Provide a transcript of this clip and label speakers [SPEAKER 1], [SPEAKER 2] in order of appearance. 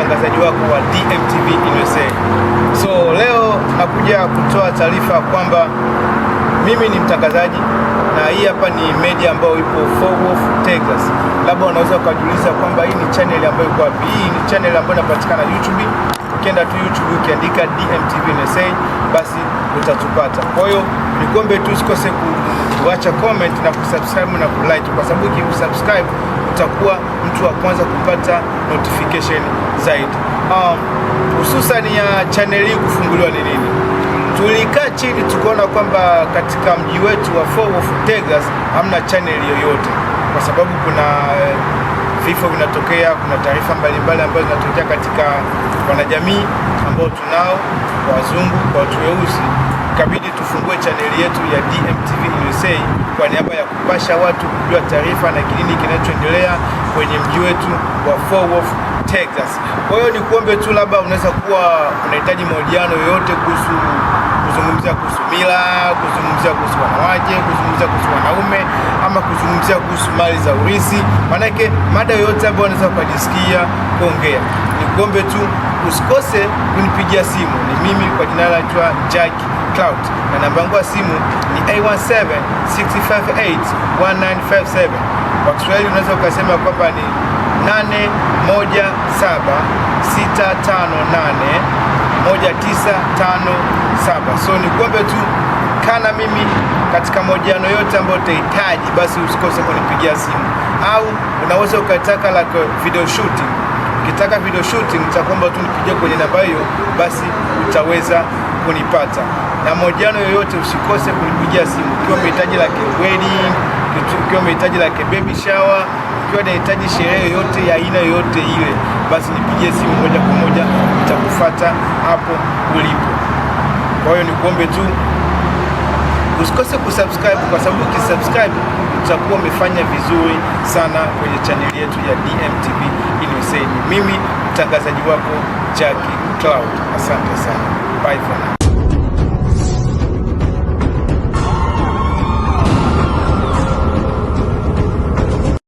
[SPEAKER 1] mtangazaji wako wa DMTV USA. So leo nakuja kutoa taarifa kwamba mimi ni mtangazaji na hii hapa ni media ambayo ipo Fort Worth, Texas. Labda unaweza kujiuliza kwamba hii ni channel ambayo iko wapi? Hii ni channel ambayo inapatikana YouTube. Ukienda tu YouTube ukiandika DMTV USA basi utatupata. Kwa hiyo nikombe tu usikose kuacha comment na kusubscribe na kulike, kwa sababu ukisubscribe utakuwa mtu wa kwanza kupata notification zaidi. Hususan ya channel hii kufunguliwa ni nini? Tulikaa chini tukaona kwamba katika mji wetu wa Fort Worth, Texas hamna channel yoyote, kwa sababu kuna vifo vinatokea, kuna taarifa mbalimbali ambazo zinatokea katika wanajamii ambao tunao, wazungu, watu weusi. Ikabidi tufungue chaneli yetu ya DMTV USA kwa niaba ya kupasha watu kujua taarifa na kinini kinachoendelea kwenye mji wetu wa Fort Worth, Texas. Kwa hiyo nikuombe tu, labda unaweza kuwa unahitaji mahojiano yoyote kuzungumzia kuhusu mila, kuzungumzia kuhusu wanawake, kuzungumzia kuhusu wanaume, ama kuzungumzia kuhusu mali za urithi, manake mada yoyote ambayo unaweza kujisikia kuongea. Nikuombe tu usikose kunipigia simu. Ni mimi kwa jina naitwa Jack Cloud na namba yangu ya simu ni 817-658-1957. Kwa Kiswahili unaweza ukasema kwamba ni 817-658-1957. So nikuombe tu kana mimi katika mahojiano yote ambayo utahitaji, basi usikose kunipigia simu. Au unaweza ukataka like video shooting. Ukitaka video shooting nitakwamba tu nipigie kwenye namba hiyo, basi utaweza kunipata. Na mahojiano yoyote usikose kunipigia simu. Ukiwa umehitaji like wedding, ukiwa umehitaji like baby shower, ukiwa unahitaji sherehe yoyote ya aina yoyote ile, basi nipigie simu moja kwa moja, nitakufuata hapo ulipo. Kwa hiyo nikuombe tu usikose kusubscribe, kwa sababu ukisubscribe utakuwa umefanya vizuri sana kwenye channel yetu ya DMTV USA. Mimi mtangazaji wako Jack Cloud. Asante sana. Bye for now.